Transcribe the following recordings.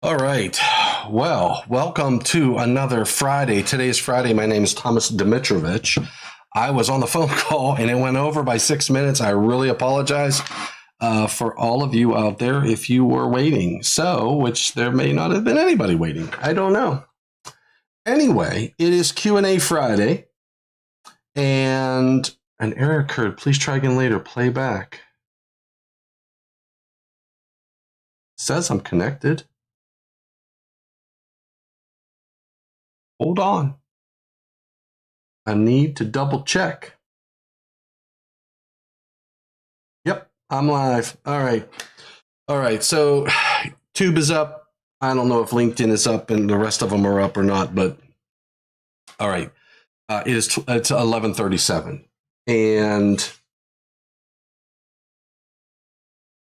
All right. Well, welcome to another Friday. Today is Friday. My name is Thomas Dimitrovich. I was on the phone call and it went over by 6 minutes. I really apologize for all of you out there if you were waiting. Which there may not have been anybody waiting. I don't know. Anyway, it is Q&A Friday and an error occurred. Please try again later. Playback. Says I'm connected. Hold on. I need to double check. Yep, I'm live. All right. All right. So Tube is up. I don't know if LinkedIn is up and the rest of them are up or not, but all right. It's 11:37 and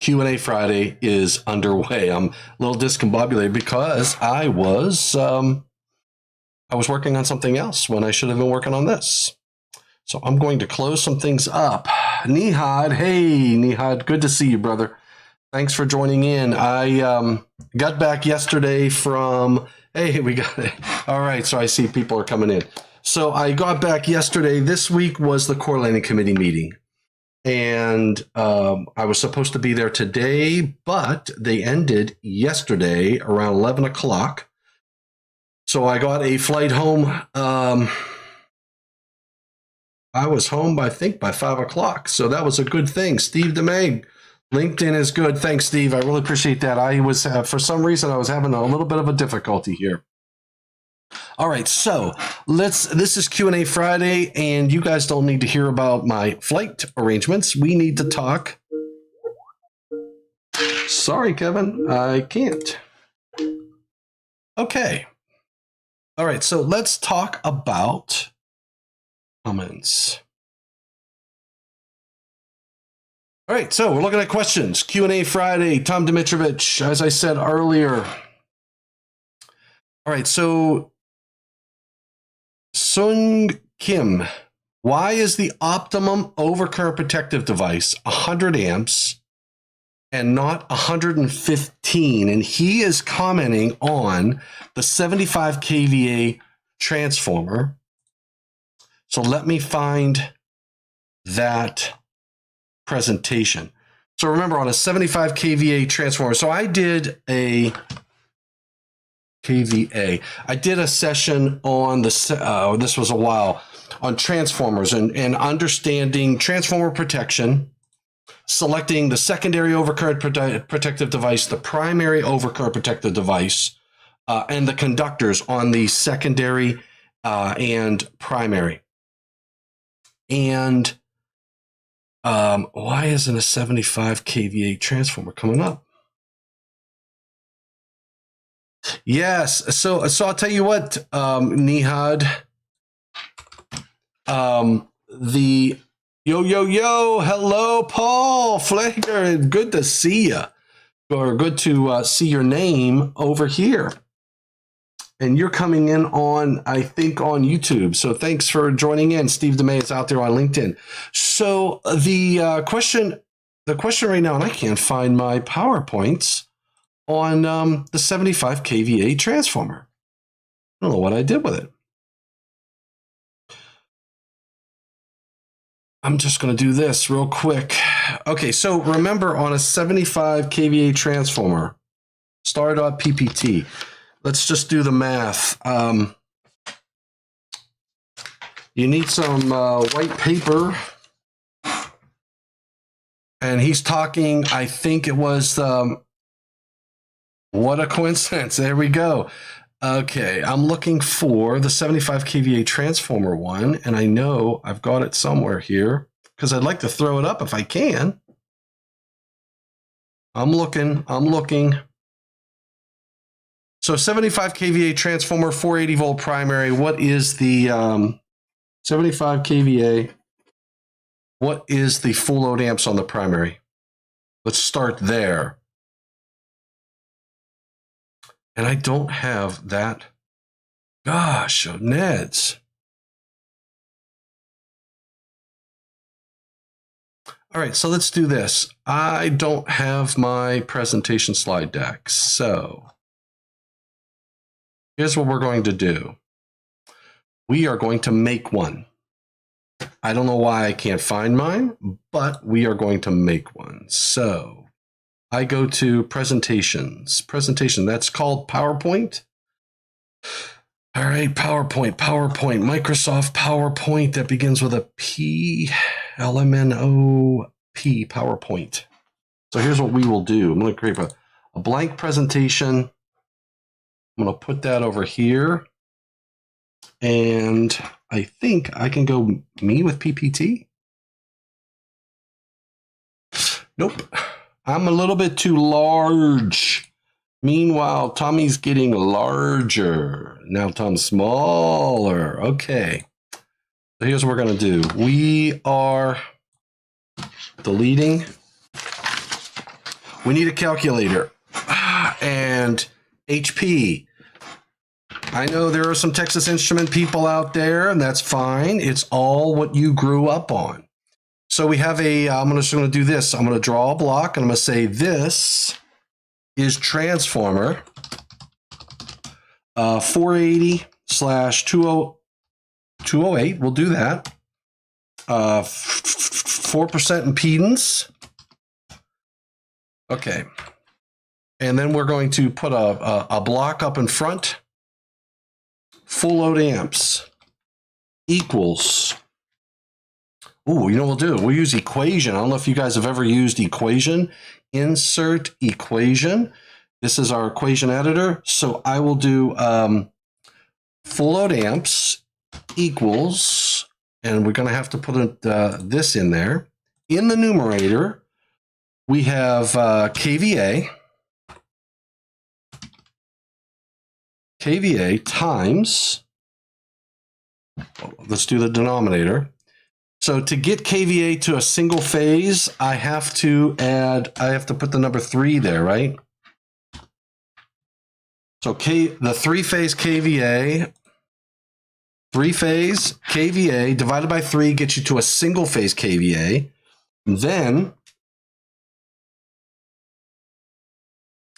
Q&A Friday is underway. I'm a little discombobulated because I was working on something else when I should have been working on this. So I'm going to close some things up. Nihad, hey Nihad, good to see you, brother. Thanks for joining in. I got back yesterday from, hey, we got it. All right, so I see people are coming in. So I got back yesterday. This week was the Core Landing Committee meeting. And I was supposed to be there today, but they ended yesterday around 11 o'clock. So I got a flight home. I was home, I think, by 5 o'clock. So that was a good thing. Steve DeMay, LinkedIn is good. Thanks, Steve. I really appreciate that. I was, for some reason, I was having a little bit of a difficulty here. All right, so this is Q&A Friday, and you guys don't need to hear about my flight arrangements. We need to talk. Sorry, Kevin, I can't. Okay. All right, so let's talk about comments. All right, so we're looking at questions. Q&A Friday, Tom Dimitrovich, as I said earlier. All right, so Sung Kim, why is the Optimum overcurrent protective device 100 amps and not 115? And he is commenting on the 75 kVA transformer. So let me find that presentation. So remember, on a 75 kVA transformer, so I did a kVA. I did a session on this was a while, on transformers and understanding transformer protection, selecting the secondary overcurrent protective device, the primary overcurrent protective device, and the conductors on the secondary and primary. And why isn't a 75 kVA transformer coming up? Yes. So I'll tell you what, Nihad. The yo, hello, Paul Flager. Good to see you, or good to see your name over here. And you're coming in on, I think, on YouTube. So thanks for joining in. Steve DeMay is out there on LinkedIn. So the question right now, and I can't find my PowerPoints on the 75 kVA transformer. I don't know what I did with it. I'm just going to do this real quick. Okay, so remember, on a 75 kVA transformer, star.ppt, let's just do the math. You need some white paper. And he's talking, I think it was, what a coincidence. There we go. Okay, I'm looking for the 75 kVA transformer one, and I know I've got it somewhere here because I'd like to throw it up if I can. I'm looking. So 75 kVA transformer, 480 volt primary. What is the 75 kVA? What is the full load amps on the primary? Let's start there. And I don't have that. Gosh, Neds. All right, so let's do this. I don't have my presentation slide deck. So Here's what we're going to do. We are going to make one. I don't know why I can't find mine, but we are going to make one. So I go to presentations. Presentation, that's called PowerPoint. All right, PowerPoint, Microsoft PowerPoint that begins with a P, LMNOP, PowerPoint. So here's what we will do. I'm going to create a blank presentation. I'm going to put that over here. And I think I can go me with PPT. Nope. I'm a little bit too large. Meanwhile, Tommy's getting larger. Now Tom's smaller. Okay. So here's what we're going to do. We are deleting. We need a calculator. And HP. I know there are some Texas Instrument people out there, and that's fine. It's all what you grew up on. So we have I'm just going to do this. I'm going to draw a block, and I'm going to say this is transformer 480/208. We'll do that. 4% impedance. Okay. And then we're going to put a block up in front. Full load amps equals. Ooh, you know what we'll do? We'll use equation. I don't know if you guys have ever used equation. Insert equation. This is our equation editor. So I will do full load amps equals, and we're going to have to put this in there. In the numerator, we have KVA. KVA times, let's do the denominator. So to get KVA to a single phase, I have to put the number 3 there, right? So the three-phase KVA divided by 3 gets you to a single phase KVA. Then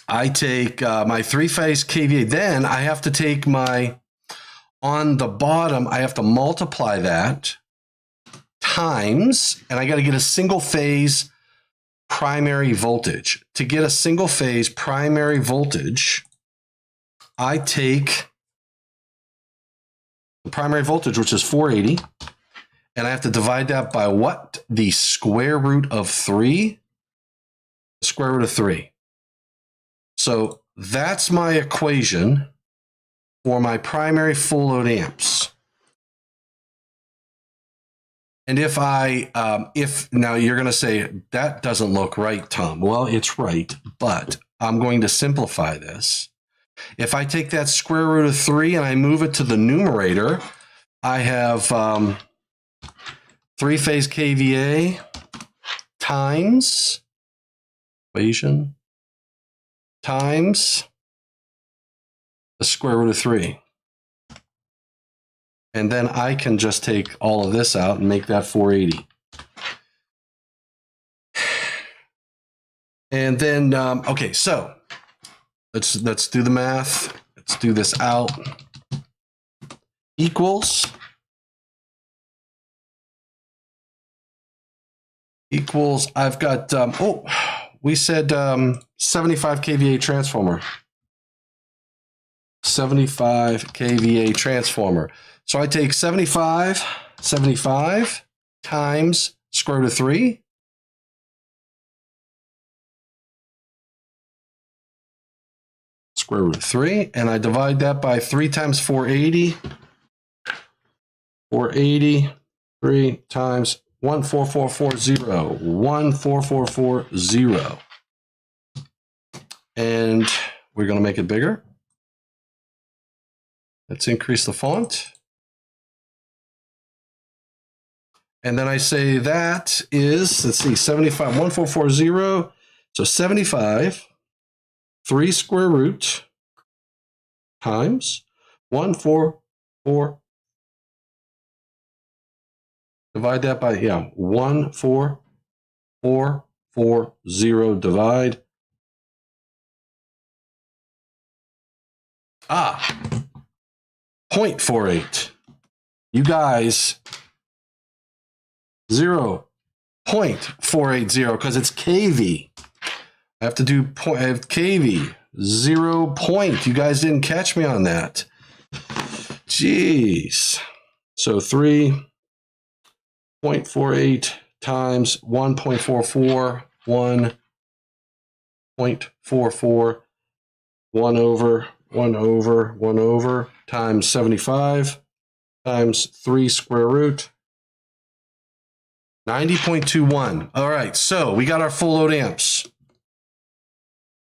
I take my 3-phase KVA. Then I have to take on the bottom, I have to multiply that times, and I got to get a single phase primary voltage. To get a single phase primary voltage, I take the primary voltage, which is 480, and I have to divide that by what? The square root of 3. Square root of 3. So that's my equation for my primary full load amps. And if now you're going to say, that doesn't look right, Tom. Well, it's right, but I'm going to simplify this. If I take that square root of 3 and I move it to the numerator, I have 3-phase KVA times equation times the square root of 3. And then I can just take all of this out and make that 480. And then, okay, so let's do the math. Let's do this out. Equals I've got, we said 75 kVA transformer. 75 kVA transformer. So I take 75 times square root of 3. Square root of 3. And I divide that by 3 times 480. 480, 3 times 14440. 14440. And we're going to make it bigger. Let's increase the font. And then I say that is, let's see, 75, 1440. So 75, 3 square root times 144. Divide that by, 14440 divide. 0.48. You guys, 0.480 because it's kV. I have to do kV. 0 point. You guys didn't catch me on that. Jeez. So 3.48 times 1.44, 1.44, 1 over times 75 times 3 square root. 90.21. All right, so we got our full load amps.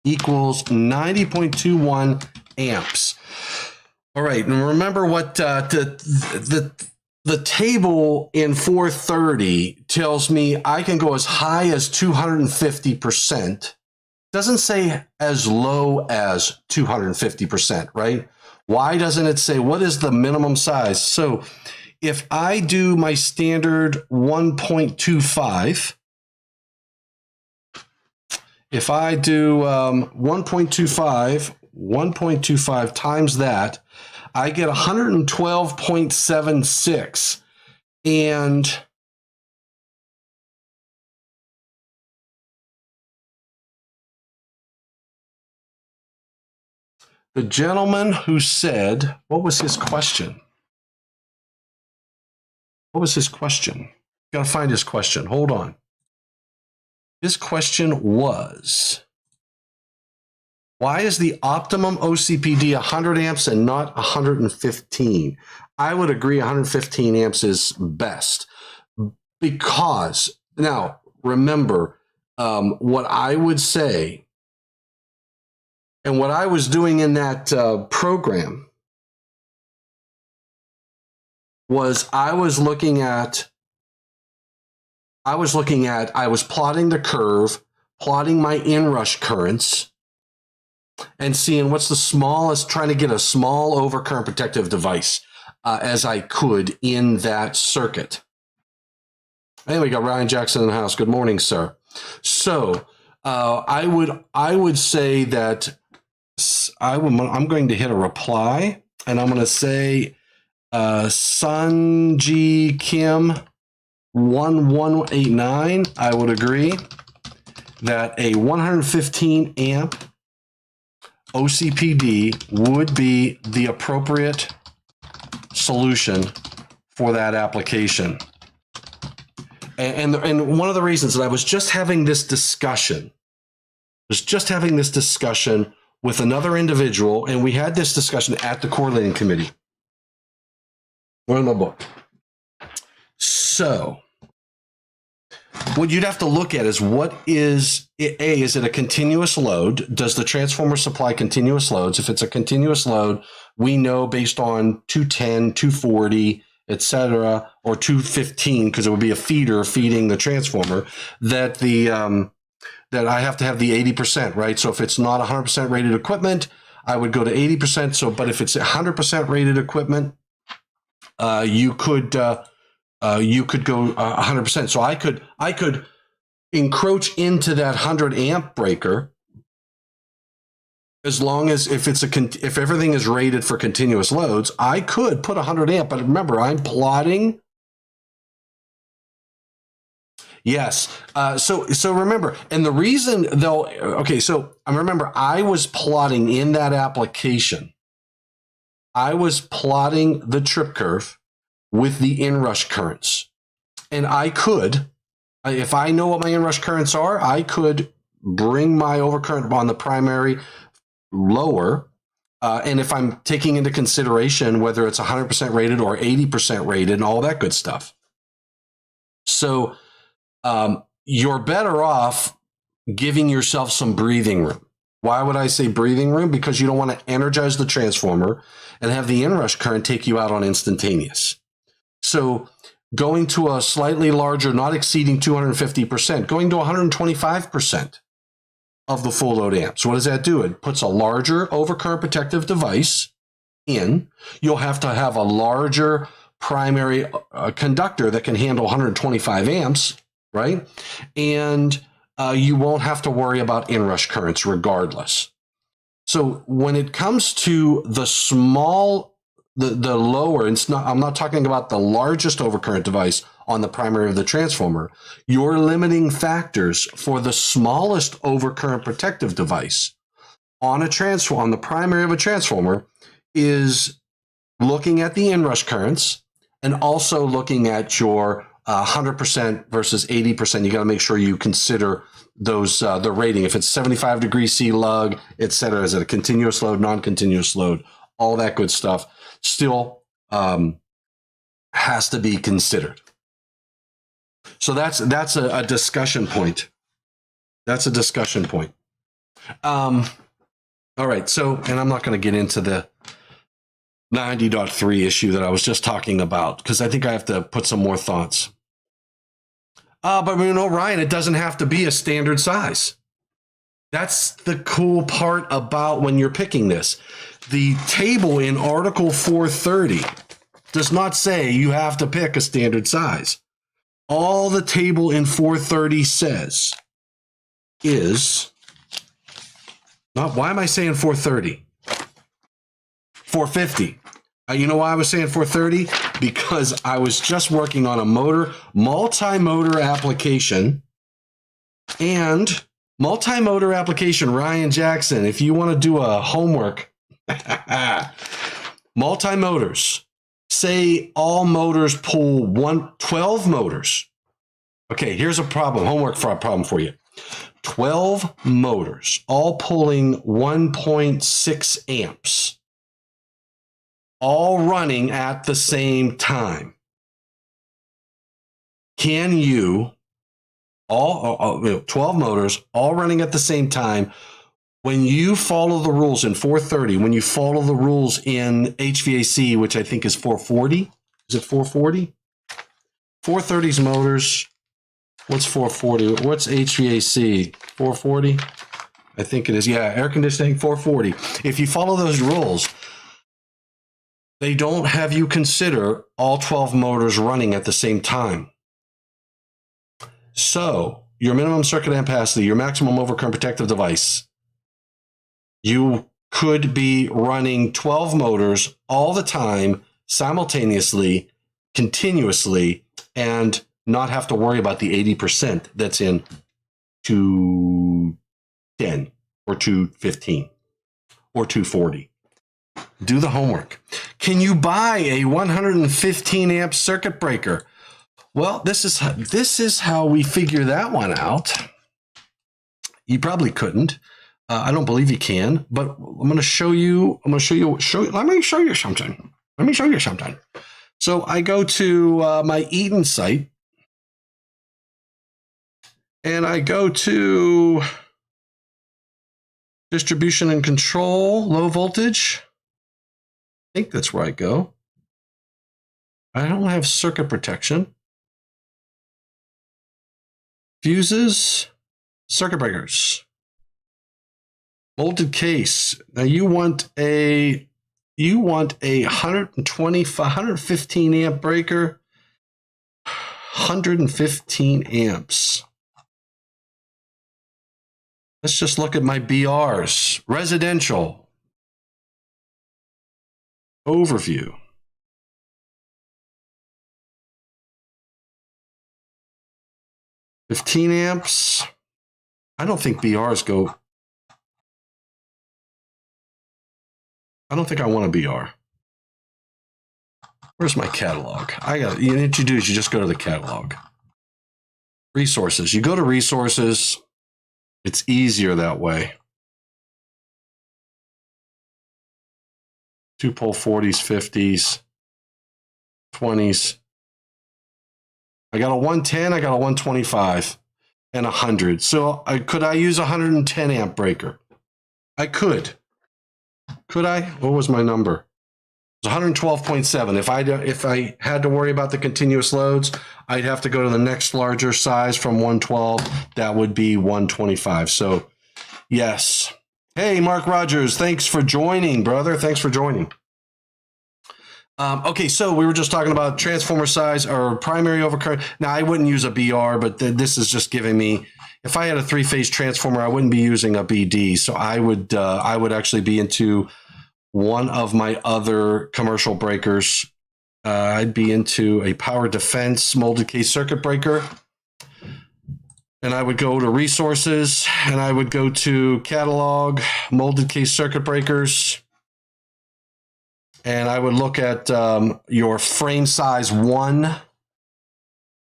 Equals 90.21 amps. All right, and remember what the table in 430 tells me I can go as high as 250%. Doesn't say as low as 250%, right? Why doesn't it say what is the minimum size? So if I do my standard 1.25, if I do 1.25 times that, I get 112.76. And the gentleman who said, what was his question? What was his question? Got to find his question. Hold on. His question was, why is the optimum OCPD 100 amps and not 115? I would agree 115 amps is best because, now remember, what I would say and what I was doing in that program was I was plotting the curve, plotting my inrush currents, and seeing what's the smallest, trying to get a small overcurrent protective device as I could in that circuit. Anyway, we got Ryan Jackson in the house. Good morning, sir. So I would say that I'm going to hit a reply, and I'm going to say Sunji Kim 1189. I would agree that a 115 amp OCPD would be the appropriate solution for that application. And one of the reasons that I was just having this discussion with another individual, and we had this discussion at the correlating committee. We're in my book. So what you'd have to look at is what is it? Is it a continuous load? Does the transformer supply continuous loads? If it's a continuous load, we know based on 210, 240, etc., or 215, because it would be a feeder feeding the transformer, that that I have to have the 80%, right? So if it's not 100% rated equipment, I would go to 80%. So, but if it's 100% rated equipment, you could go 100%. So I could encroach into that 100 amp breaker as long as if everything is rated for continuous loads, I could put 100 amp. But remember, I'm plotting. Yes. So remember, and the reason though, okay, so I remember I was plotting in that application. I was plotting the trip curve with the inrush currents. And I could, if I know what my inrush currents are, I could bring my overcurrent on the primary lower. And if I'm taking into consideration whether it's 100% rated or 80% rated and all that good stuff. So you're better off giving yourself some breathing room. Why would I say breathing room? Because you don't want to energize the transformer and have the inrush current take you out on instantaneous. So going to a slightly larger, not exceeding 250%, going to 125% of the full load amps. What does that do? It puts a larger overcurrent protective device in. You'll have to have a larger primary conductor that can handle 125 amps, right? And you won't have to worry about inrush currents regardless. So when it comes to the small the lower, it's not, I'm not talking about the largest overcurrent device on the primary of the transformer. Your limiting factors for the smallest overcurrent protective device on the primary of a transformer is looking at the inrush currents and also looking at your 100% versus 80%. You got to make sure you consider those the rating. If it's 75 degree C lug, et cetera, is it a continuous load, non-continuous load, all that good stuff still has to be considered. So that's a discussion point. That's a discussion point. All right. So, and I'm not going to get into the 90.3 issue that I was just talking about because I think I have to put some more thoughts. But you know, Ryan, it doesn't have to be a standard size. That's the cool part about when you're picking this. The table in Article 430 does not say you have to pick a standard size. All the table in 430 says is, not, why am I saying 430? 450. You know why I was saying 430? Because I was just working on a multi-motor application. And multi-motor application, Ryan Jackson, if you want to do a homework, multi-motors, say all motors pull 12 motors. Okay, here's a problem, homework problem for you. 12 motors, all pulling 1.6 amps. All running at the same time. Can you, 12 motors, all running at the same time, when you follow the rules in 430, when you follow the rules in HVAC, which I think is 440, is it 440? 430's motors, what's 440? What's HVAC? 440? I think it is, yeah, air conditioning, 440. If you follow those rules, they don't have you consider all 12 motors running at the same time. So your minimum circuit ampacity, your maximum overcurrent protective device, you could be running 12 motors all the time, simultaneously, continuously, and not have to worry about the 80% that's in 210 or 215 or 240. Do the homework. Can you buy a 115 amp circuit breaker? Well, this is how we figure that one out. You probably couldn't. I don't believe you can, but I'm going to show you. Let me show you something. So I go to my Eaton site, and I go to distribution and control, low voltage. I think that's where I go. I don't have circuit protection. Fuses, circuit breakers. Molded case. Now you want a 115 amp breaker. 115 amps. Let's just look at my BRs. Residential. Overview. $15 amps. I don't think BRs go. I don't think I want a BR. Where's my catalog? What you do is you just go to the catalog. Resources. You go to resources. It's easier that way. 2-pole 40s, 50s, 20s. I got a 110, I got a 125, and 100. So could I use a 110 amp breaker? I could. Could I? What was my number? It was 112.7. If I had to worry about the continuous loads, I'd have to go to the next larger size from 112. That would be 125. So yes. Hey, Mark Rogers, thanks for joining, brother. Thanks for joining. Okay, so we were just talking about transformer size or primary overcurrent. Now, I wouldn't use a BR, but this is just giving me, if I had a three-phase transformer, I wouldn't be using a BD. So I would actually be into one of my other commercial breakers. I'd be into a power defense molded case circuit breaker. And I would go to resources and I would go to catalog, molded case circuit breakers. And I would look at your frame size 1.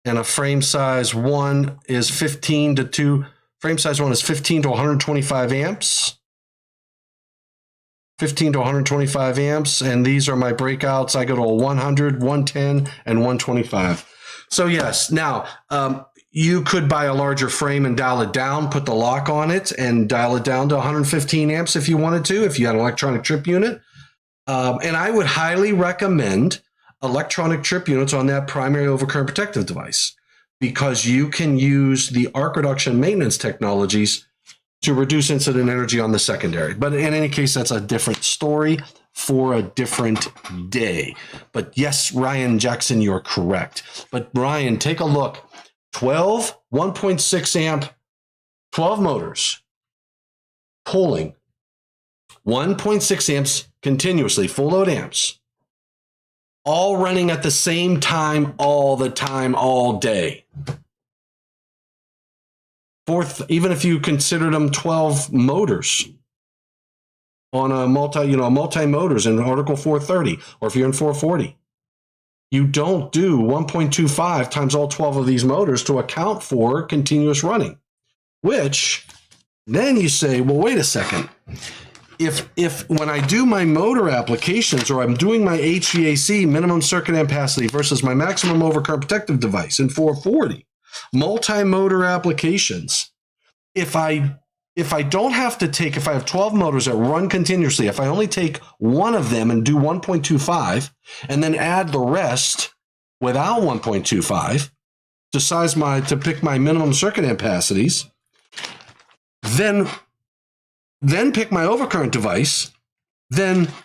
And a frame size 1 is 15 to 2. Frame size 1 is 15 to 125 amps. 15 to 125 amps. And these are my breakouts. I go to a 100, 110, and 125. So yes, now you could buy a larger frame and dial it down, put the lock on it, and dial it down to 115 amps if you wanted to, if you had an electronic trip unit. And I would highly recommend electronic trip units on that primary overcurrent protective device because you can use the arc reduction maintenance technologies to reduce incident energy on the secondary. But in any case, that's a different story for a different day. But yes, Ryan Jackson, you're correct. But Ryan, take a look. 12, 1.6 amp, 12 motors pulling 1.6 amps continuously, full load amps, all running at the same time, all the time, all day. Fourth, even if you considered them 12 motors on a multi motors in Article 430, or if you're in 440, you don't do 1.25 times all 12 of these motors to account for continuous running, which then you say, well, wait a second. If when I do my motor applications or I'm doing my HVAC minimum circuit ampacity versus my maximum overcurrent protective device in 440, multi-motor applications, if I don't have to take, if I have 12 motors that run continuously, if I only take one of them and do 1.25 and then add the rest without 1.25 to pick my minimum circuit ampacities, then pick my overcurrent device,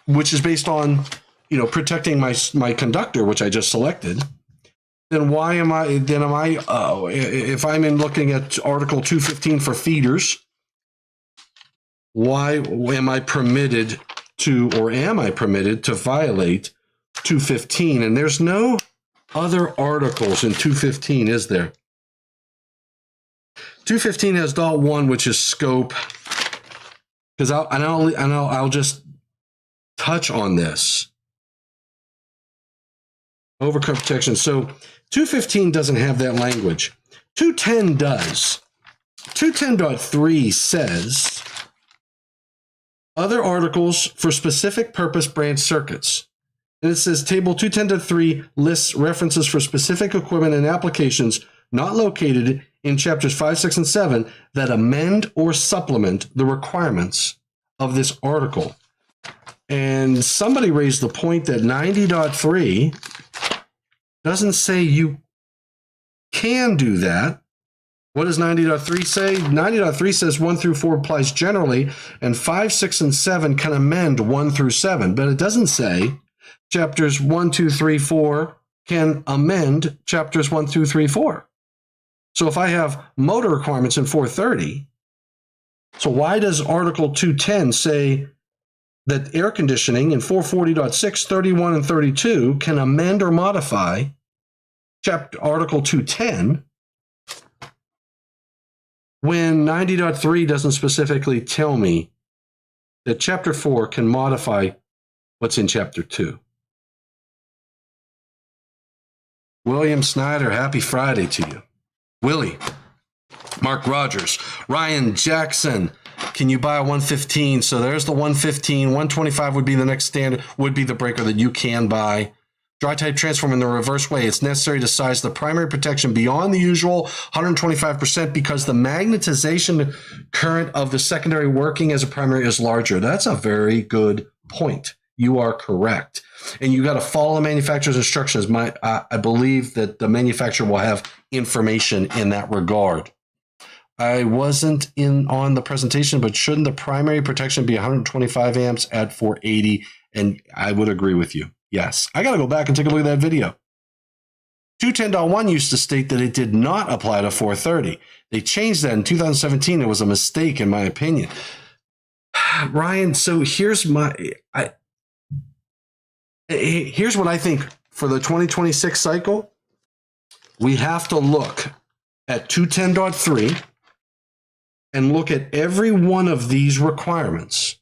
which is based on, protecting my conductor, which I just selected. Then if I'm looking at Article 215 for feeders, why am I permitted to violate 215? And there's no other articles in 215, is there? 215 has dot 1, which is scope. Because I'll just touch on this. Overcurrent protection. So 215 doesn't have that language. 210 does. 210.3 says other articles for specific purpose branch circuits. And it says table 210.3 lists references for specific equipment and applications not located in chapters 5, 6, and 7 that amend or supplement the requirements of this article. And somebody raised the point that 90.3 doesn't say you can do that. What does 90.3 say? 90.3 says 1 through 4 applies generally, and 5, 6, and 7 can amend 1 through 7. But it doesn't say chapters 1, 2, 3, 4 can amend chapters 1, 2, 3, 4. So if I have motor requirements in 430, so why does Article 210 say that air conditioning in 440.6, 31, and 32 can amend or modify Article 210 when 90.3 doesn't specifically tell me that Chapter 4 can modify what's in Chapter 2? William Snyder, happy Friday to you. Willie, Mark Rogers, Ryan Jackson, can you buy a 115? So there's the 115. 125 would be the next standard, would be the breaker that you can buy. Dry type transformer in the reverse way. It's necessary to size the primary protection beyond the usual 125% because the magnetization current of the secondary working as a primary is larger. That's a very good point. You are correct. And you got to follow the manufacturer's instructions. I believe that the manufacturer will have information in that regard. I wasn't on the presentation, but shouldn't the primary protection be 125 amps at 480? And I would agree with you. Yes. I got to go back and take a look at that video. 210.1 used to state that it did not apply to 430. They changed that in 2017. It was a mistake, in my opinion. Ryan, so here's Here's what I think for the 2026 cycle. We have to look at 210.3 and look at every one of these requirements,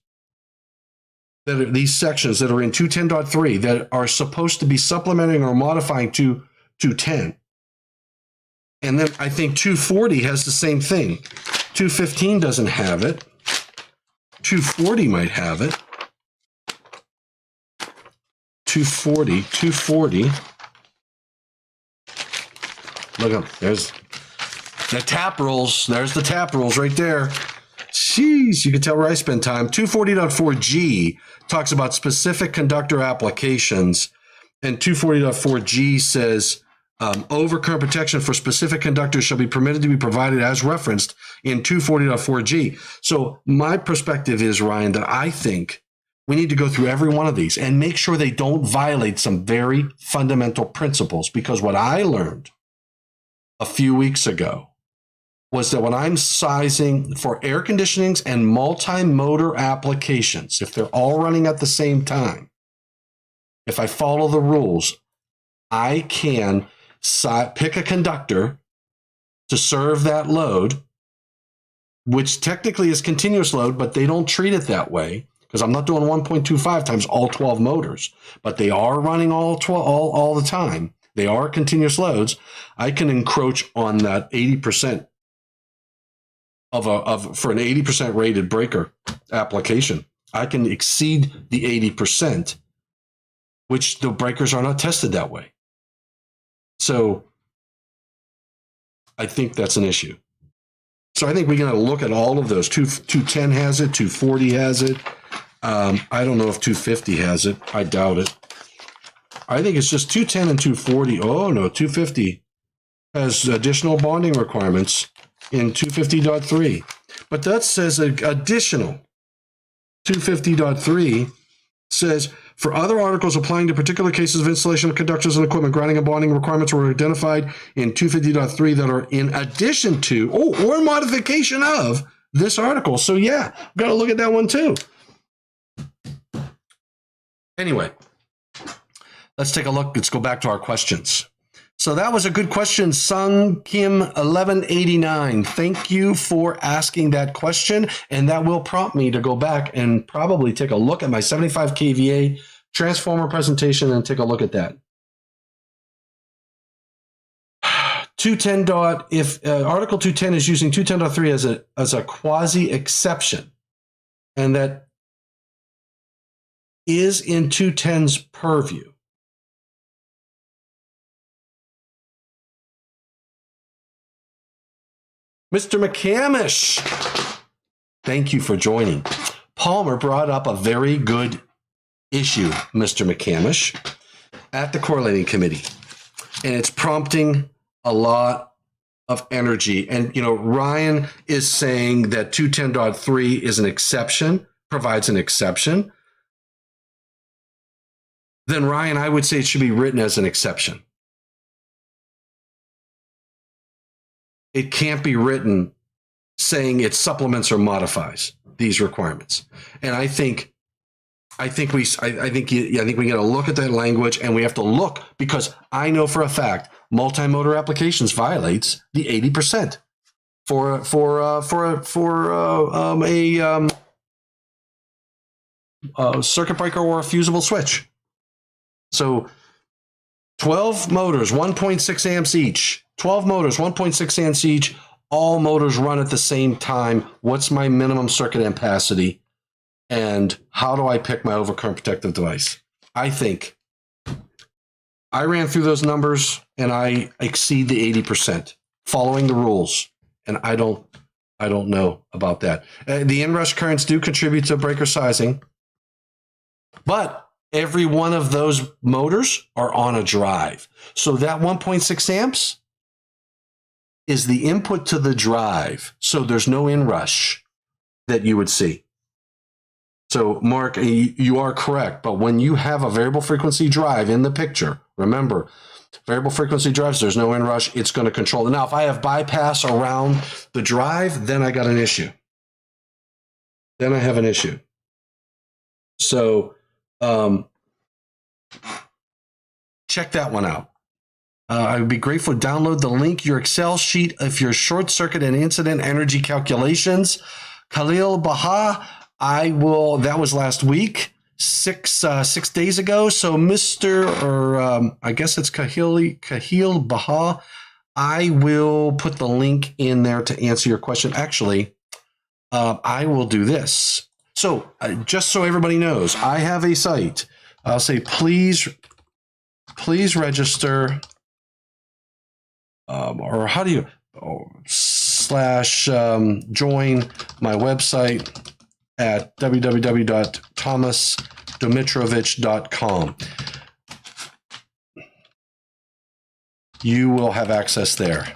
that are these sections that are in 210.3 that are supposed to be supplementing or modifying to 210. And then I think 240 has the same thing. 215 doesn't have it. 240 might have it. 240. Look up, there's the tap rules. There's the tap rules right there. Jeez, you can tell where I spend time. 240.4G talks about specific conductor applications, and 240.4G says overcurrent protection for specific conductors shall be permitted to be provided as referenced in 240.4G. So my perspective is, Ryan, that I think we need to go through every one of these and make sure they don't violate some very fundamental principles, because what I learned a few weeks ago was that when I'm sizing for air conditionings and multi-motor applications, if they're all running at the same time, if I follow the rules, I can pick a conductor to serve that load, which technically is continuous load, but they don't treat it that way, because I'm not doing 1.25 times all 12 motors, but they are running all the time. They are continuous loads. I can encroach on that 80% for an 80% rated breaker application. I can exceed the 80%, which the breakers are not tested that way. So I think that's an issue. So I think we're going to look at all of those. 210 has it, 240 has it. I don't know if 250 has it. I doubt it. I think it's just 210 and 240. Oh, no, 250 has additional bonding requirements in 250.3. But that says additional. 250.3 says, for other articles applying to particular cases of installation of conductors and equipment, grounding and bonding requirements were identified in 250.3 that are in addition to, or modification of this article. So yeah, we've got to look at that one too. Anyway, let's take a look. Let's go back to our questions. So that was a good question, Sung Kim 1189. Thank you for asking that question, and that will prompt me to go back and probably take a look at my 75 kVA transformer presentation and take a look at that. 210. If Article 210 is using 210.3 as a quasi exception, and that is in 210's purview. Mr. McCamish, thank you for joining. Palmer brought up a very good issue, Mr. McCamish, at the correlating committee, and it's prompting a lot of energy. And, you know, Ryan is saying that 210.3 is an exception, provides an exception. Then, Ryan, I would say it should be written as an exception. It can't be written saying it supplements or modifies these requirements. And I think we got to look at that language, and we have to look, because I know for a fact multi-motor applications violates the 80% for a circuit breaker or a fusible switch. So 12 motors, 1.6 amps each. 12 motors, 1.6 amps each. All motors run at the same time. What's my minimum circuit ampacity? And how do I pick my overcurrent protective device? I think I ran through those numbers and I exceed the 80% following the rules. And I don't know about that. The inrush currents do contribute to breaker sizing, but every one of those motors are on a drive. So that 1.6 amps is the input to the drive. So there's no inrush that you would see. So, Mark, you are correct. But when you have a variable frequency drive in the picture, remember, variable frequency drives, there's no inrush. It's going to control it. Now, if I have bypass around the drive, then I got an issue. Then I have an issue. So, check that one out. I would be grateful. Download the link, your Excel sheet of your short circuit and incident energy calculations. Khalil Baha, that was last week, 6 days ago. So I guess it's Kahil Baha. I will put the link in there to answer your question. Actually, I will do this. So just so everybody knows, I have a site. I'll say, please register, or how do you, /join my website at www.thomasdomitrovich.com. You will have access there.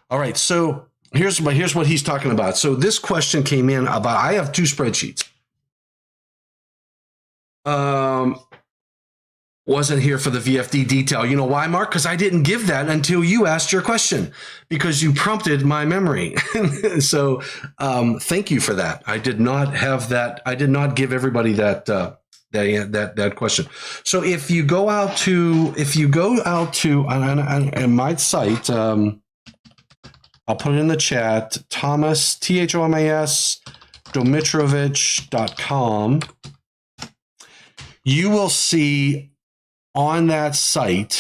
All right, so here's what he's talking about. So this question came in about, I have 2 spreadsheets. Wasn't here for the VFD detail. You know why, Mark? Because I didn't give that until you asked your question, because you prompted my memory. So thank you for that. I did not have that. I did not give everybody that question. So if you go out to on my site, I'll put it in the chat, Thomas, THOMAS, Domitrovich.com. You will see on that site,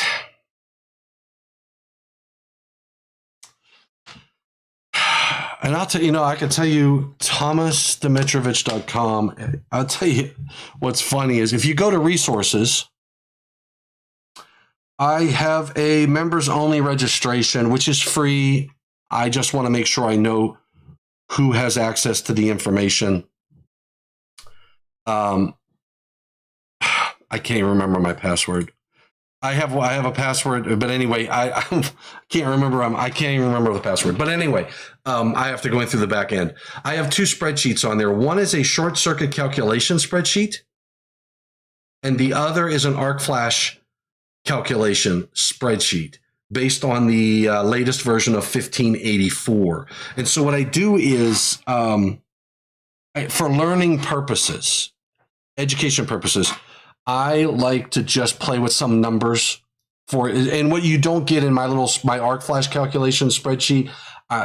and I'll tell you, I can tell you, thomasdomitrovich.com. I'll tell you what's funny is if you go to resources, I have a members only registration, which is free. I just want to make sure I know who has access to the information. I can't remember my password. I have a password, but anyway, I can't remember. I can't even remember the password. But anyway, I have to go in through the back end. I have 2 spreadsheets on there. One is a short circuit calculation spreadsheet, and the other is an arc flash calculation spreadsheet based on the latest version of 1584. And so what I do is, for learning purposes, education purposes, I like to just play with some numbers and what you don't get in my arc flash calculation spreadsheet,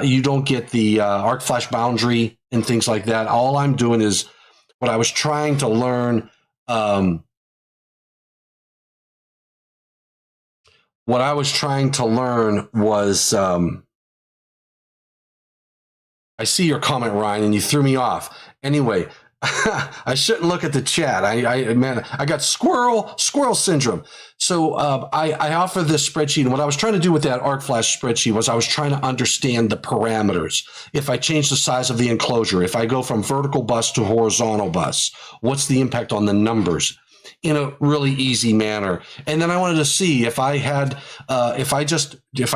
you don't get the arc flash boundary and things like that. All I'm doing is what I was trying to learn. What I was trying to learn was, I see your comment, Ryan, and you threw me off. Anyway, I shouldn't look at the chat. I got squirrel syndrome. So I offer this spreadsheet, and what I was trying to do with that arc flash spreadsheet was I was trying to understand the parameters. If I change the size of the enclosure, if I go from vertical bus to horizontal bus, what's the impact on the numbers in a really easy manner? And then I wanted to see if I had, if I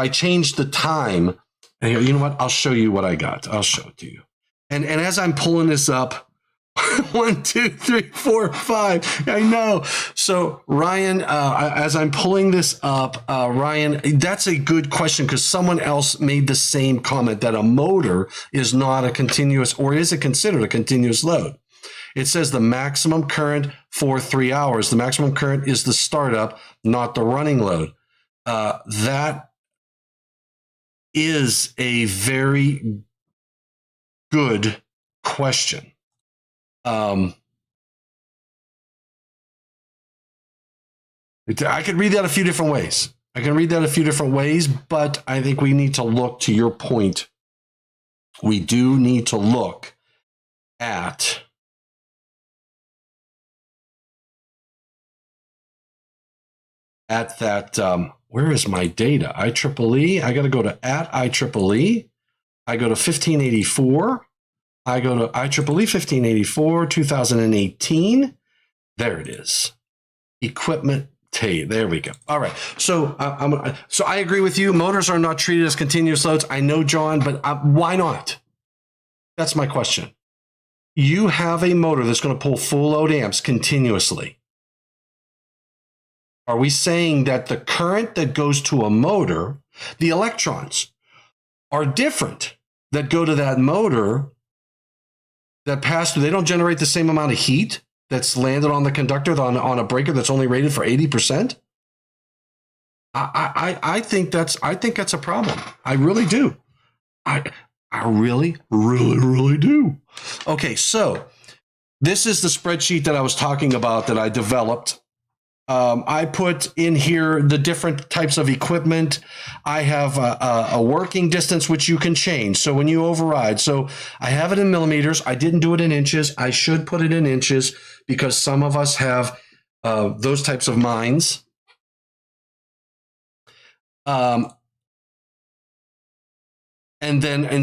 changed the time. And you know what? I'll show you what I got. I'll show it to you. And as I'm pulling this up. 1, 2, 3, 4, 5. I know. So Ryan, as I'm pulling this up, Ryan, that's a good question because someone else made the same comment that a motor is not a continuous, or is it considered a continuous load? It says the maximum current for 3 hours. The maximum current is the startup, not the running load. That is a very good question. I could read that a few different ways. But I think we need to look, to your point, we do need to look at that. Where is my data? IEEE. I got to go to @IEEE. I go to 1584. I go to IEEE 1584, 2018. There it is. Equipment tape. There we go. All right. So so I agree with you. Motors are not treated as continuous loads. I know, John, but why not? That's my question. You have a motor that's going to pull full load amps continuously. Are we saying that the current that goes to a motor, the electrons, are different that go to that motor that pass through? They don't generate the same amount of heat that's landed on the conductor on a breaker that's only rated for 80%? I think that's a problem. I really do. I really, really, really do. Okay, so this is the spreadsheet that I was talking about that I developed. I put in here the different types of equipment. I have a working distance, which you can change. So when you override, so I have it in millimeters. I didn't do it in inches. I should put it in inches because some of us have those types of minds. And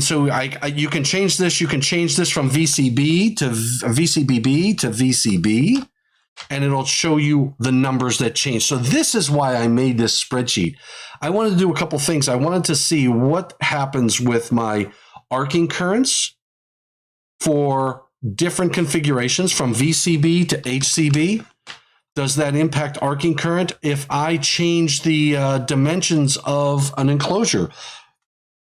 so you can change this. You can change this from VCB to VCBB to VCB. And it'll show you the numbers that change. So this is why I made this spreadsheet. I wanted to do a couple things. I wanted to see what happens with my arcing currents for different configurations from VCB to HCB. Does that impact arcing current if I change the dimensions of an enclosure?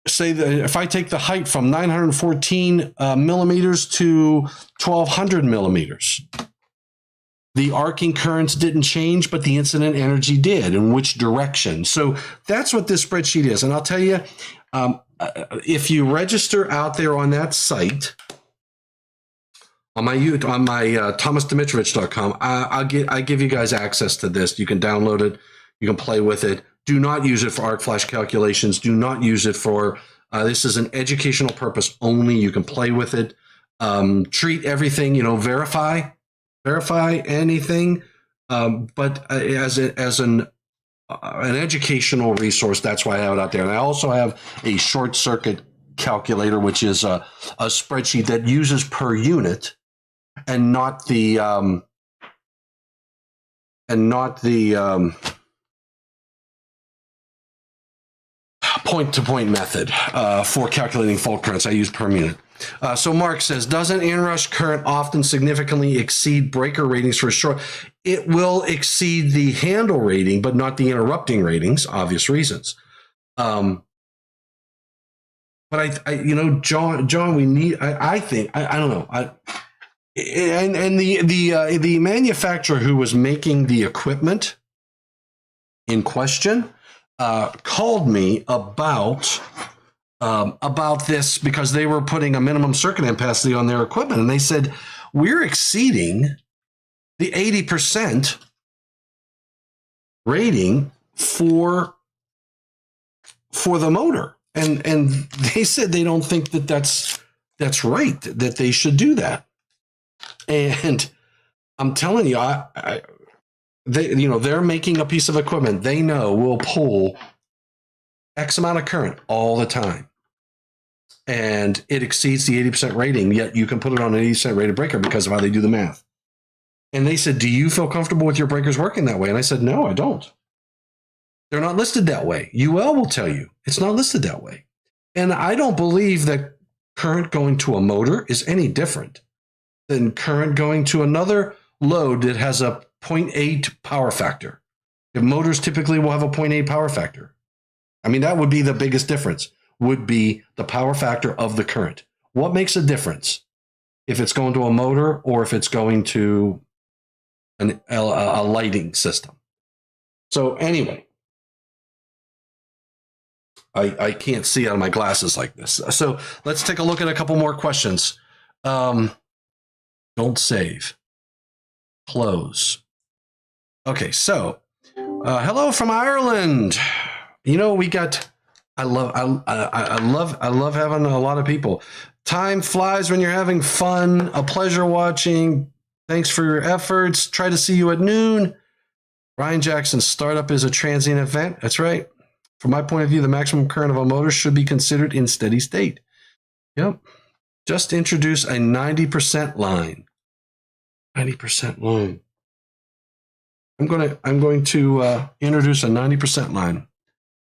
Say that if I take the height from 914 millimeters to 1200 millimeters, the arcing currents didn't change, but the incident energy did. In which direction? So that's what this spreadsheet is. And I'll tell you, if you register out there on that site, on my thomasdimitrovich.com, I give you guys access to this. You can download it. You can play with it. Do not use it for arc flash calculations. Do not use it for, this is an educational purpose only. You can play with it. Treat everything, verify anything, but as an educational resource, that's why I have it out there. And I also have a short circuit calculator, which is a spreadsheet that uses per unit and not the point-to-point method for calculating fault currents. I use per unit. So Mark says, doesn't inrush current often significantly exceed breaker ratings for short? It will exceed the handle rating, but not the interrupting ratings, obvious reasons. But John, we need, I think, I don't know. And the manufacturer who was making the equipment in question called me about this because they were putting a minimum circuit ampacity on their equipment. And they said, we're exceeding the 80% rating for the motor. And they said they don't think that's right, that they should do that. And I'm telling you, they're making a piece of equipment they know will pull X amount of current all the time. And it exceeds the 80% rating, yet you can put it on an 80% rated breaker because of how they do the math. And they said, do you feel comfortable with your breakers working that way? And I said, no, I don't. They're not listed that way. UL will tell you it's not listed that way. And I don't believe that current going to a motor is any different than current going to another load that has a 0.8 power factor. If motors typically will have a 0.8 power factor. I mean, that would be the biggest difference, would be the power factor of the current. What makes a difference if it's going to a motor or if it's going to a lighting system? So anyway, I can't see out of my glasses like this. So let's take a look at a couple more questions. Don't save. Close. Okay, so hello from Ireland. We got. I love having a lot of people. Time flies when you're having fun. A pleasure watching. Thanks for your efforts. Try to see you at noon. Ryan Jackson, startup is a transient event. That's right. From my point of view, the maximum current of a motor should be considered in steady state. Yep. Just introduce a 90% line. 90% line. I'm going to introduce a 90% line.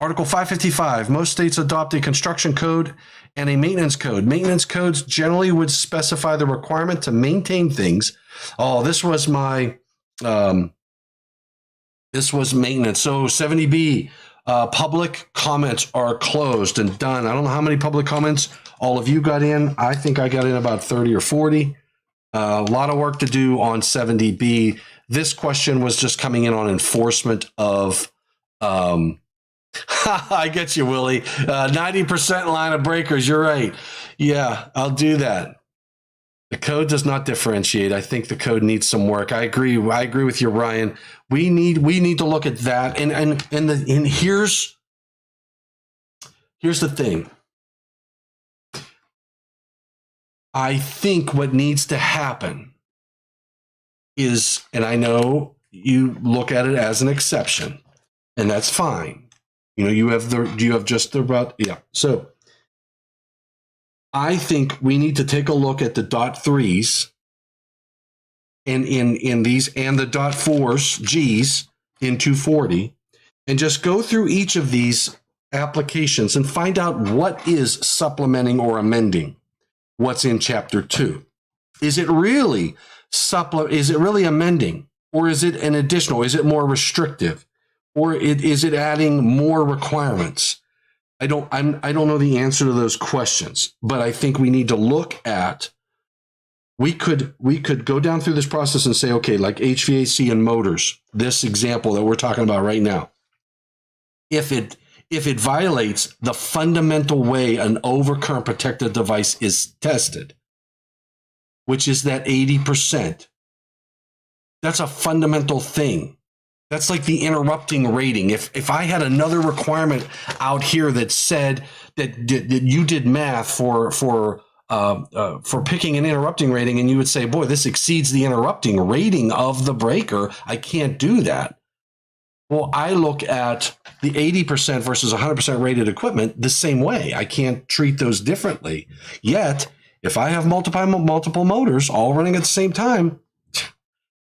Article 555, most states adopt a construction code and a maintenance code. Maintenance codes generally would specify the requirement to maintain things. Oh, this was my, this was maintenance. So 70B, public comments are closed and done. I don't know how many public comments all of you got in. I think I got in about 30 or 40. A lot of work to do on 70B. This question was just coming in on enforcement of, I get you, Willie. 90% line of breakers. You're right. Yeah, I'll do that. The code does not differentiate. I think the code needs some work. I agree. I agree with you, Ryan. We need to look at that. And here's the thing. I think what needs to happen is, and I know you look at it as an exception, and that's fine. You know, you have just the route. Yeah. So I think we need to take a look at the .3s and in these and the .4s, Gs in 240, and just go through each of these applications and find out what is supplementing or amending what's in chapter 2. Is it really amending, or is it an additional? Is it more restrictive, or is it adding more requirements? I don't know the answer to those questions, but I think we need to look at. We could go down through this process and say, okay, like HVAC and motors, this example that we're talking about right now, if it violates the fundamental way an overcurrent protected device is tested, which is that 80%, that's a fundamental thing. That's like the interrupting rating. If I had another requirement out here that said that you did math for picking an interrupting rating, and you would say, boy, this exceeds the interrupting rating of the breaker, I can't do that. Well, I look at the 80% versus 100% rated equipment the same way. I can't treat those differently. Yet, if I have multiple motors all running at the same time,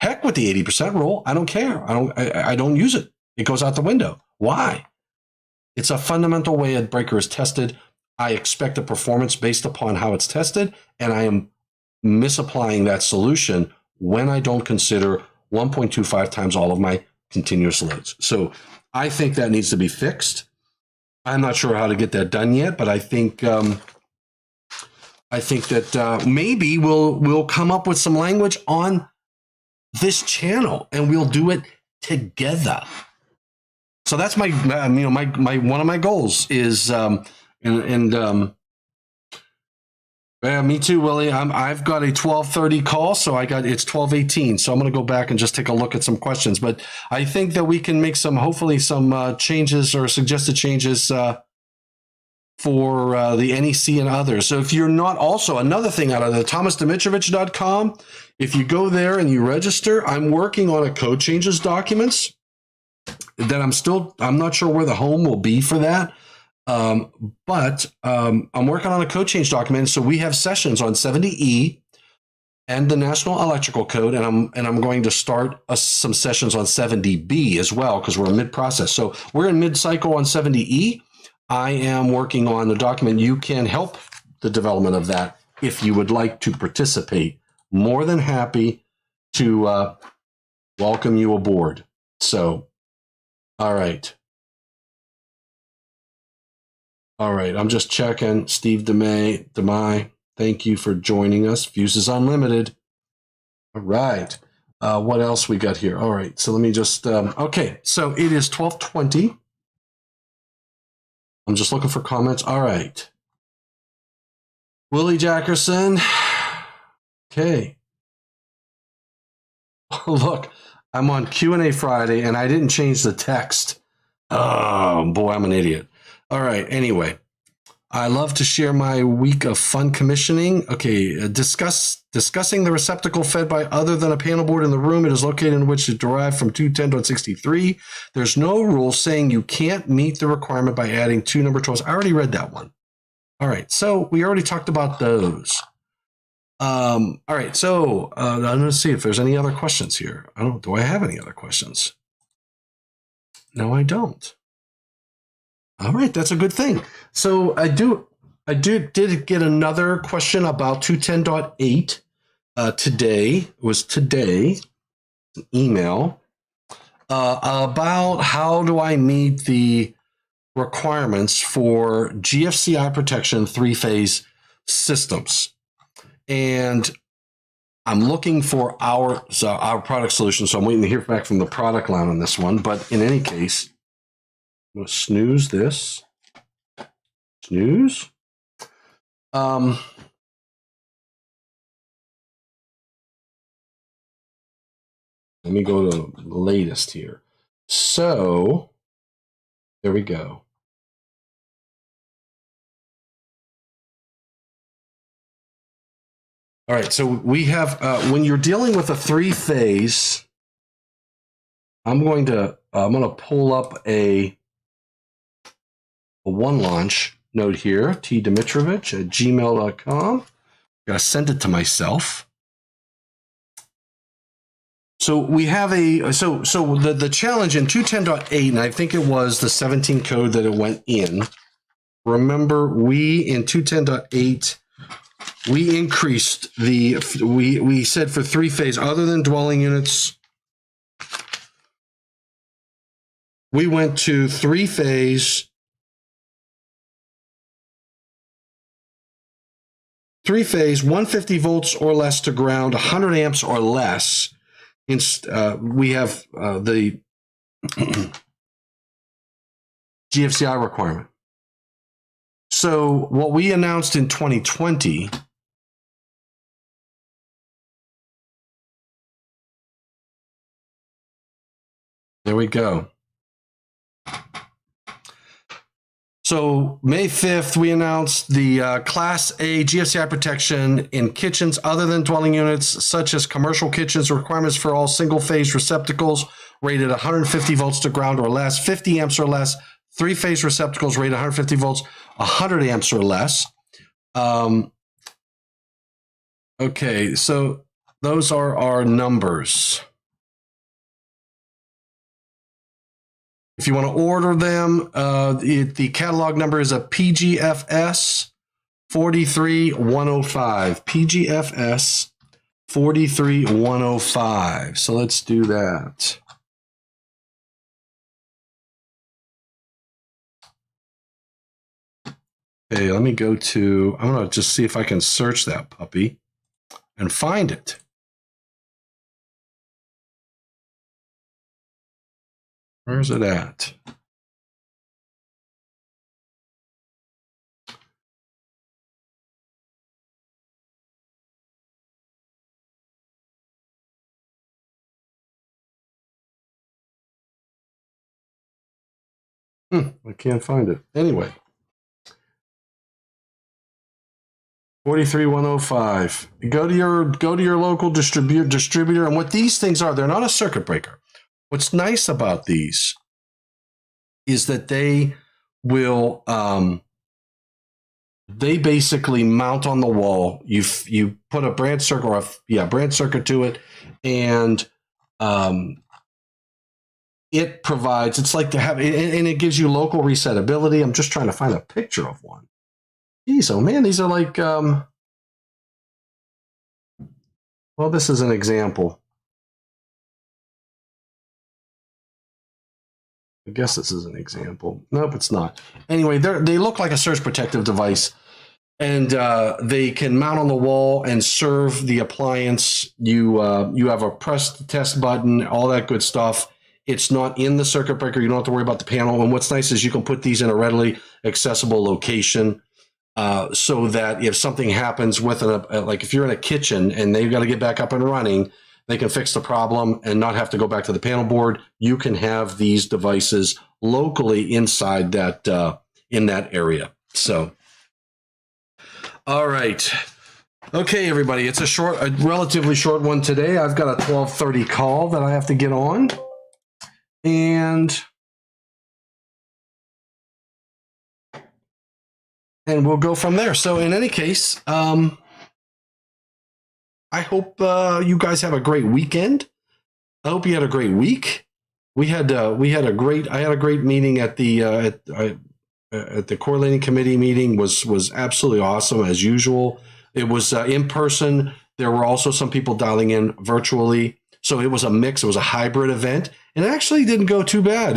heck with the 80% rule. I don't care. I don't use it. It goes out the window. Why? It's a fundamental way a breaker is tested. I expect a performance based upon how it's tested, and I am misapplying that solution when I don't consider 1.25 times all of my continuous loads. So I think that needs to be fixed. I'm not sure how to get that done yet, but I think that maybe we'll come up with some language on this channel, and we'll do it together. So that's my one of my goals is yeah, me too, Willie. I've got a 12:30 call, so it's 12:18. So I'm going to go back and just take a look at some questions. But I think that we can make hopefully some changes or suggested changes for the NEC and others. So if you're not, also another thing out of the thomasdimitrovich.com, if you go there and you register, I'm working on a code changes documents that I'm not sure where the home will be for that. But I'm working on a code change document. So we have sessions on 70E and the National Electrical Code, and I'm going to start some sessions on 70B as well, because we're in mid-process. So we're in mid-cycle on 70E. I am working on the document. You can help the development of that if you would like to participate. More than happy to welcome you aboard. So, all right. All right, I'm just checking. Steve DeMai, thank you for joining us. Fuses Unlimited. All right. What else we got here? All right, so let me just, okay, so it is 12:20. I'm just looking for comments. All right. Willie Jackerson. Okay. Look, I'm on Q&A Friday, and I didn't change the text. Oh, boy, I'm an idiot. All right, anyway. I love to share my week of fun commissioning. Okay, discussing the receptacle fed by other than a panel board in the room it is located in, which is derived from 210.63. There's no rule saying you can't meet the requirement by adding 2 number 12s. I already read that one. All right, so we already talked about those. All right, so I'm going to see if there's any other questions here. Do I have any other questions? No, I don't. All right, that's a good thing. So I did get another question about 210.8 today. It was today, an email about how do I meet the requirements for GFCI protection 3-phase systems. And I'm looking for our product solution, so I'm waiting to hear back from the product line on this one. But in any case, I'm going to snooze this. Snooze. Let me go to the latest here. So there we go. All right, so we have, when you're dealing with a three-phase, I'm going to pull up a one launch node here, tdimitrovich@gmail.com. I'm going to send it to myself. So we have the challenge in 210.8, and I think it was the 17 code that it went in. Remember, we in 210.8, we increased we said for three-phase other than dwelling units, we went to three-phase 150 volts or less to ground, 100 amps or less. We have the Gfci requirement. So what we announced in 2020, there we go. So May 5th, we announced the Class A Gfci protection in kitchens other than dwelling units, such as commercial kitchens, requirements for all single-phase receptacles rated 150 volts to ground or less, 50 amps or less, three-phase receptacles rated 150 volts, 100 amps or less. Okay, so those are our numbers. If you want to order them, the catalog number is a PGFS 43105. PGFS 43105. So let's do that. Okay, let me go to, I'm going to just see if I can search that puppy and find it. Where's it at? I can't find it. Anyway. 43105. Go to your local distributor, and what these things are, they're not a circuit breaker. What's nice about these is that they will they basically mount on the wall. You put a branch circuit or branch circuit to it, and it provides, it's like to have, and it gives you local resetability. I'm just trying to find a picture of one. Geez, oh man, these are like, well, this is an example. I guess this is an example. Nope, it's not. Anyway, they look like a surge protective device, and they can mount on the wall and serve the appliance. You have a press to test button, all that good stuff. It's not in the circuit breaker. You don't have to worry about the panel. And what's nice is you can put these in a readily accessible location, so that if something happens with like if you're in a kitchen and they've got to get back up and running, they can fix the problem and not have to go back to the panel board. You can have these devices locally inside that in that area. So, all right. Okay, everybody. It's a relatively short one today. I've got a 12:30 call that I have to get on. And we'll go from there. So in any case, I hope you guys have a great weekend. I hope you had a great week. I had a great meeting at the correlating committee meeting. Was absolutely awesome as usual. It was in person. There were also some people dialing in virtually. So it was a mix. It was a hybrid event, and it actually didn't go too bad.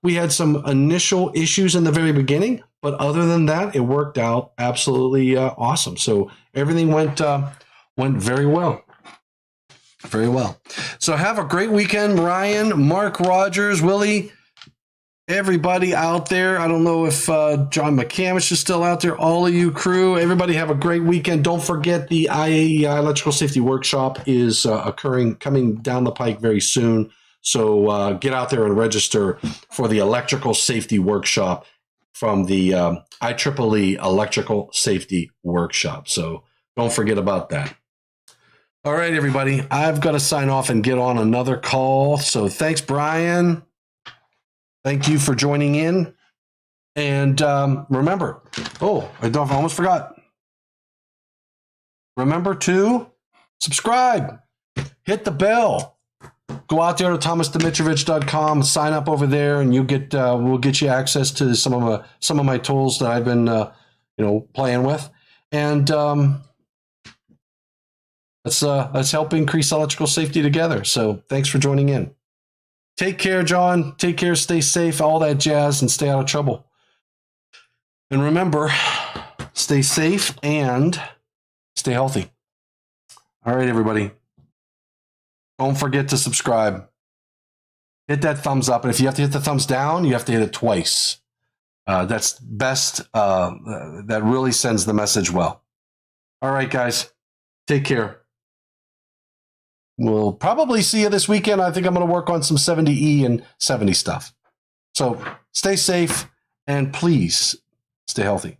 We had some initial issues in the very beginning, but other than that, it worked out absolutely awesome. So everything went very well. Very well. So have a great weekend, Ryan, Mark Rogers, Willie, everybody out there. I don't know if John McCamish is still out there. All of you crew, everybody have a great weekend. Don't forget the IAEI Electrical Safety Workshop is coming down the pike very soon. So get out there and register for the Electrical Safety Workshop from the IEEE Electrical Safety Workshop. So don't forget about that. All right, everybody. I've got to sign off and get on another call. So thanks, Brian. Thank you for joining in. And remember, I almost forgot. Remember to subscribe, hit the bell. Go out there to thomasdimitrovich.com, sign up over there, and you get we'll get you access to some of my tools that I've been playing with, and let's help increase electrical safety together. So thanks for joining in. Take care, John. Take care. Stay safe. All that jazz, and stay out of trouble. And remember, stay safe and stay healthy. All right, everybody. Don't forget to subscribe. Hit that thumbs up. And if you have to hit the thumbs down, you have to hit it twice. That's best. That really sends the message well. All right, guys. Take care. We'll probably see you this weekend. I think I'm going to work on some 70E and 70 stuff. So stay safe and please stay healthy.